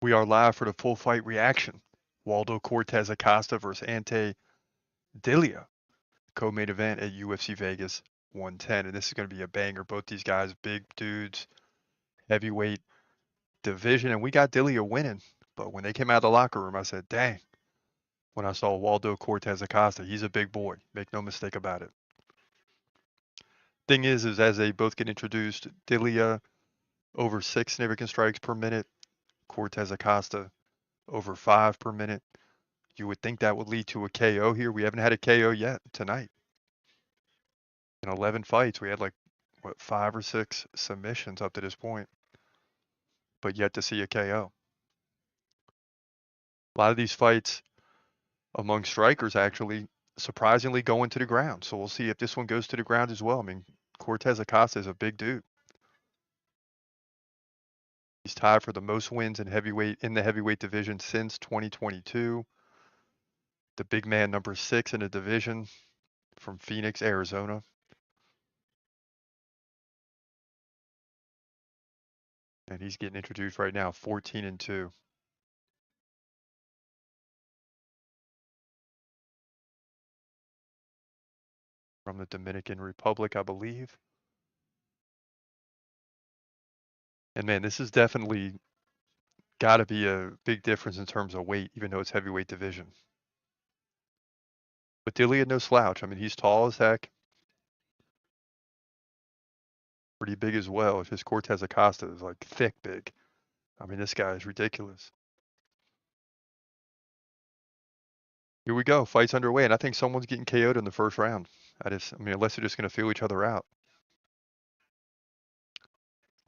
We are live for the full fight reaction. Waldo Cortes-Acosta versus Ante Delija, co-main event at UFC Vegas 110. And this is going to be a banger. Both these guys, big dudes, heavyweight division. And we got Delija winning. But when they came out of the locker room, I said, dang, when I saw Waldo Cortes-Acosta, he's a big boy. Make no mistake about it. Thing is as they both get introduced, Delija over 6 significant strikes per minute, Cortes-Acosta over 5 per minute. You would think that would lead to a KO here. We haven't had a KO yet tonight. In 11 fights, we had like, what, 5 or 6 submissions up to this point, but yet to see a KO. A lot of these fights among strikers actually surprisingly going to the ground. So we'll see if this one goes to the ground as well. I mean, Cortes-Acosta is a big dude. He's tied for the most wins in the heavyweight division since 2022. The big man number 6 in the division from Phoenix, Arizona. And he's getting introduced right now, 14-2. From the Dominican Republic, I believe. And man, this is definitely got to be a big difference in terms of weight, even though it's heavyweight division. But Dilly had no slouch. I mean, he's tall as heck. Pretty big as well. His Cortes-Acosta is like thick big. I mean, this guy is ridiculous. Here we go. Fight's underway, and I think someone's getting KO'd in the first round. I mean, unless they're just going to feel each other out.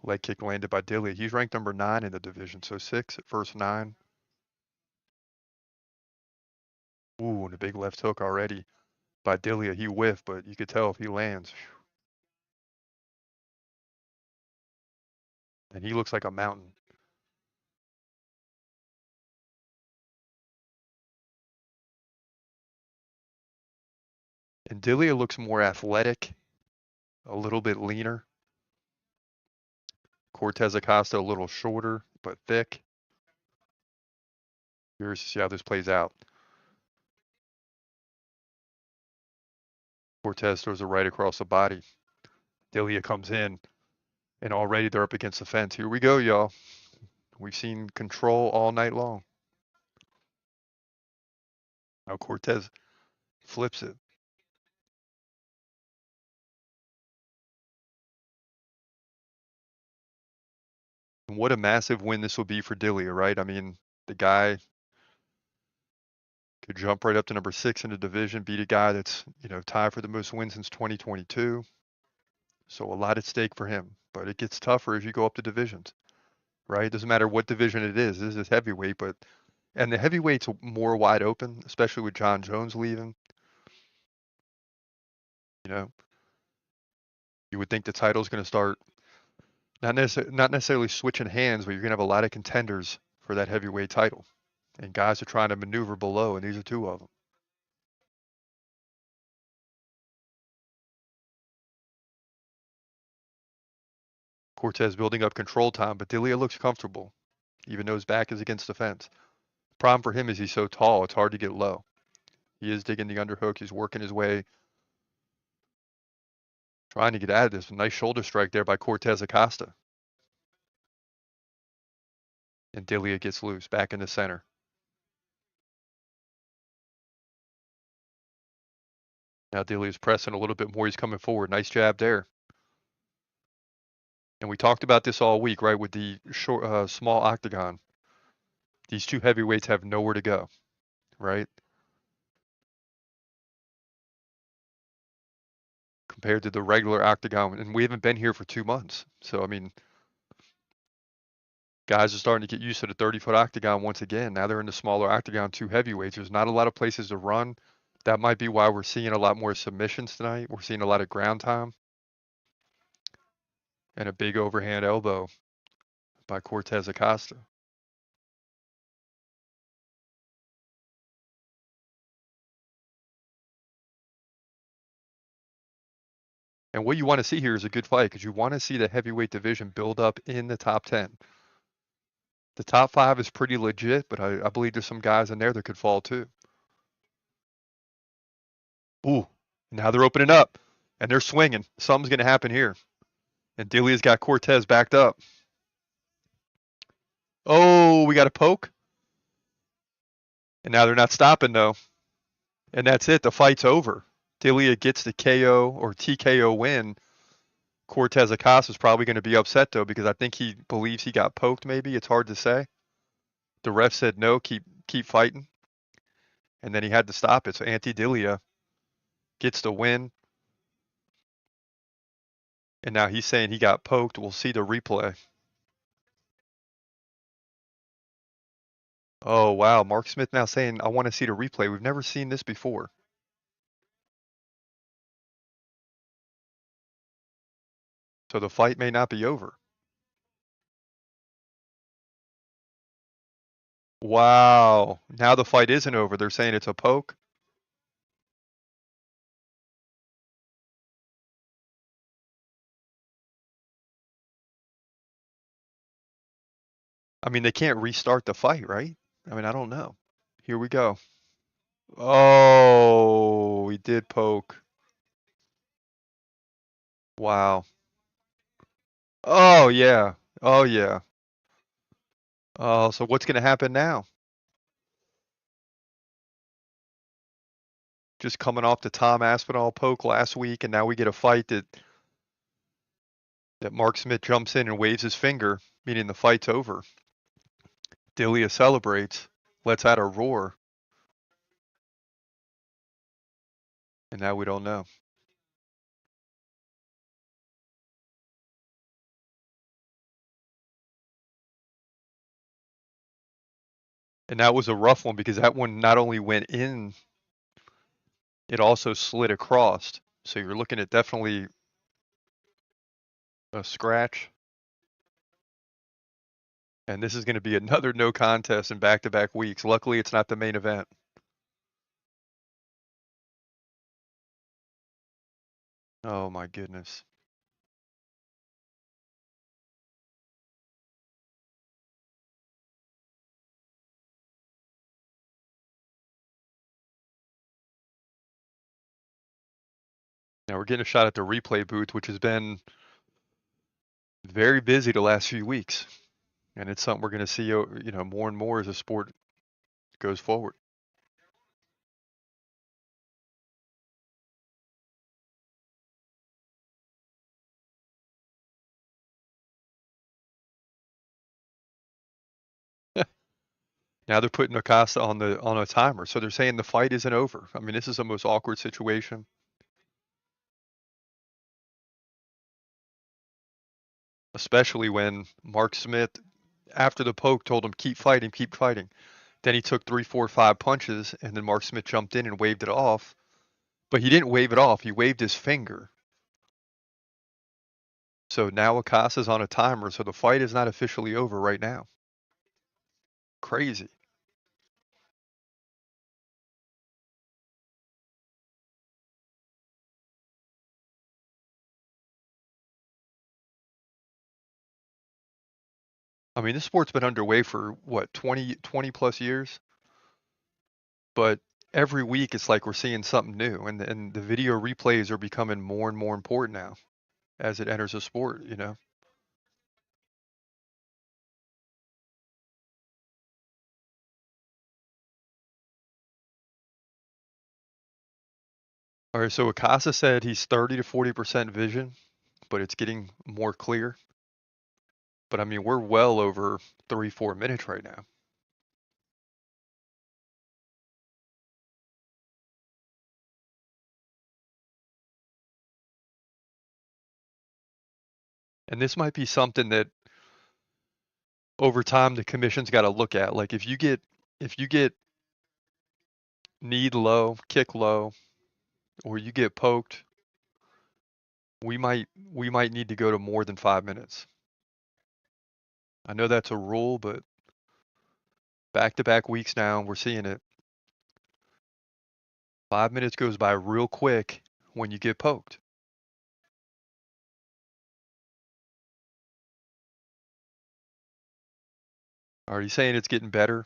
Leg kick landed by Dilly. He's ranked number 9 in the division, so 6 at first 9. Ooh, and a big left hook already by Dilly. He whiffed, but you could tell if he lands. And he looks like a mountain. And Dillia looks more athletic, a little bit leaner. Cortes-Acosta a little shorter, but thick. Curious to see how this plays out. Cortes throws a right across the body. Dillia comes in, and already they're up against the fence. Here we go, y'all. We've seen control all night long. Now Cortes flips it. And what a massive win this will be for Dillia, right? I mean, the guy could jump right up to number 6 in the division, beat a guy that's, tied for the most wins since 2022. So a lot at stake for him, but it gets tougher as you go up the divisions, right? It doesn't matter what division it is. This is heavyweight, and the heavyweight's more wide open, especially with John Jones leaving. You know, you would think the title's going to start not necessarily switching hands, but you're going to have a lot of contenders for that heavyweight title, and guys are trying to maneuver below, and these are 2 of them. Cortes building up control time, but Dillia looks comfortable, even though his back is against the fence. Problem for him is he's so tall, it's hard to get low. He is digging the underhook. He's working his way, trying to get out of this. Nice shoulder strike there by Cortes-Acosta. And Dillia gets loose, back in the center. Now Dillia's pressing a little bit more. He's coming forward. Nice jab there. And we talked about this all week, right, with the short, small octagon. These 2 heavyweights have nowhere to go, right? Compared to the regular octagon. And we haven't been here for 2 months. So, I mean, guys are starting to get used to the 30-foot octagon once again. Now they're in the smaller octagon, 2 heavyweights. There's not a lot of places to run. That might be why we're seeing a lot more submissions tonight. We're seeing a lot of ground time. And a big overhand elbow by Cortes-Acosta. And what you want to see here is a good fight because you want to see the heavyweight division build up in the top 10. The top 5 is pretty legit, but I believe there's some guys in there that could fall too. Ooh, now they're opening up and they're swinging. Something's going to happen here. And Delia's got Cortez backed up. Oh, we got a poke. And now they're not stopping though. And that's it. The fight's over. Delia gets the KO or TKO win. Cortes-Acosta is probably going to be upset though because I think he believes he got poked. Maybe it's hard to say. The ref said no, keep fighting, and then he had to stop it. So Ante Delija gets the win, and now he's saying he got poked. We'll see the replay. Oh wow, Mark Smith now saying I want to see the replay. We've never seen this before. So the fight may not be over. Wow. Now the fight isn't over. They're saying it's a poke. I mean, they can't restart the fight, right? I mean, I don't know. Here we go. Oh, he did poke. Wow. Oh, yeah. Oh, yeah. Oh, so what's going to happen now? Just coming off the Tom Aspinall poke last week, and now we get a fight that Mark Smith jumps in and waves his finger, meaning the fight's over. Delia celebrates, lets out a roar, and now we don't know. And that was a rough one because that one not only went in, it also slid across. So you're looking at definitely a scratch. And this is going to be another no contest in back-to-back weeks. Luckily, it's not the main event. Oh my goodness. Now we're getting a shot at the replay booth, which has been very busy the last few weeks. And it's something we're going to see, more and more as the sport goes forward. Now they're putting Acosta on a timer, so they're saying the fight isn't over. I mean, this is the most awkward situation. Especially when Mark Smith, after the poke, told him keep fighting, keep fighting. Then he took 3, 4, 5 punches, and then Mark Smith jumped in and waved it off. But he didn't wave it off. He waved his finger. So now Acosta's on a timer, so the fight is not officially over right now. Crazy. I mean, this sport's been underway for what, 20 plus years? But every week it's like we're seeing something new, and the video replays are becoming more and more important now as it enters the sport. All right, so Acosta said he's 30 to 40% vision, but it's getting more clear. But I mean, we're well over 3, 4 minutes right now. And this might be something that over time the commission's got to look at. Like if you get kneed low, kick low, or you get poked, we might need to go to more than 5 minutes. I know that's a rule, but back-to-back weeks now, we're seeing it. 5 minutes goes by real quick when you get poked. Are you saying it's getting better?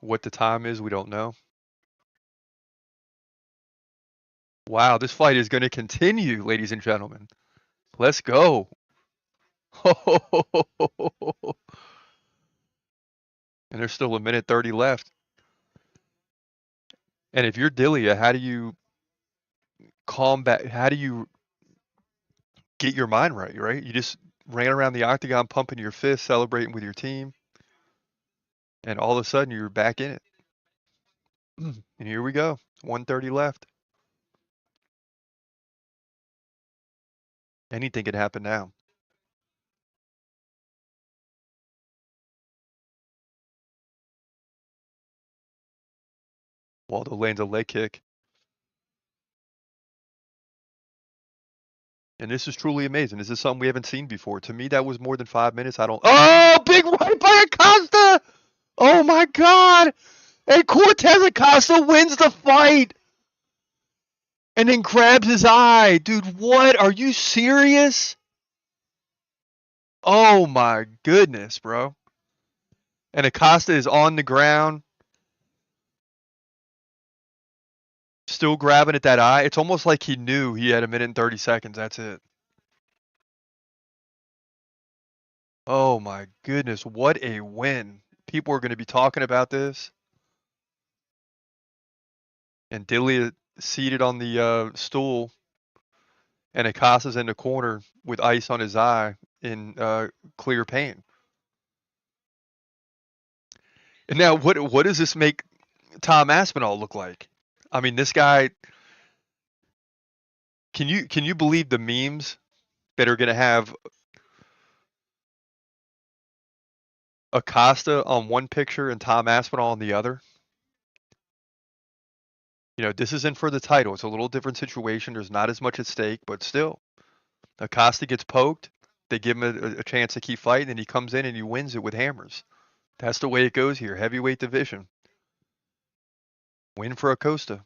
What the time is, we don't know. Wow, this fight is going to continue, ladies and gentlemen. Let's go. And there's still a minute 30 left. And if you're Dillia, how do you combat? How do you get your mind right? Right? You just ran around the octagon, pumping your fist, celebrating with your team, and all of a sudden you're back in it. And here we go. 130 left. Anything can happen now. Waldo lands a leg kick. And this is truly amazing. This is something we haven't seen before. To me, that was more than 5 minutes. I don't. Oh, big right by Acosta! Oh my God! And Cortes-Acosta wins the fight! And then grabs his eye. Dude, what? Are you serious? Oh my goodness, bro. And Acosta is on the ground, still grabbing at that eye. It's almost like he knew he had a minute and 30 seconds. That's it. Oh my goodness, what a win. People are going to be talking about this. And Dillia seated on the stool, and Acosta's in the corner with ice on his eye in clear pain. And now, what does this make Tom Aspinall look like? I mean, this guy. Can you believe the memes that are going to have Acosta on one picture and Tom Aspinall on the other? You know, this isn't for the title. It's a little different situation. There's not as much at stake, but still, Acosta gets poked. They give him a chance to keep fighting, and he comes in and he wins it with hammers. That's the way it goes here. Heavyweight division. Win for Acosta.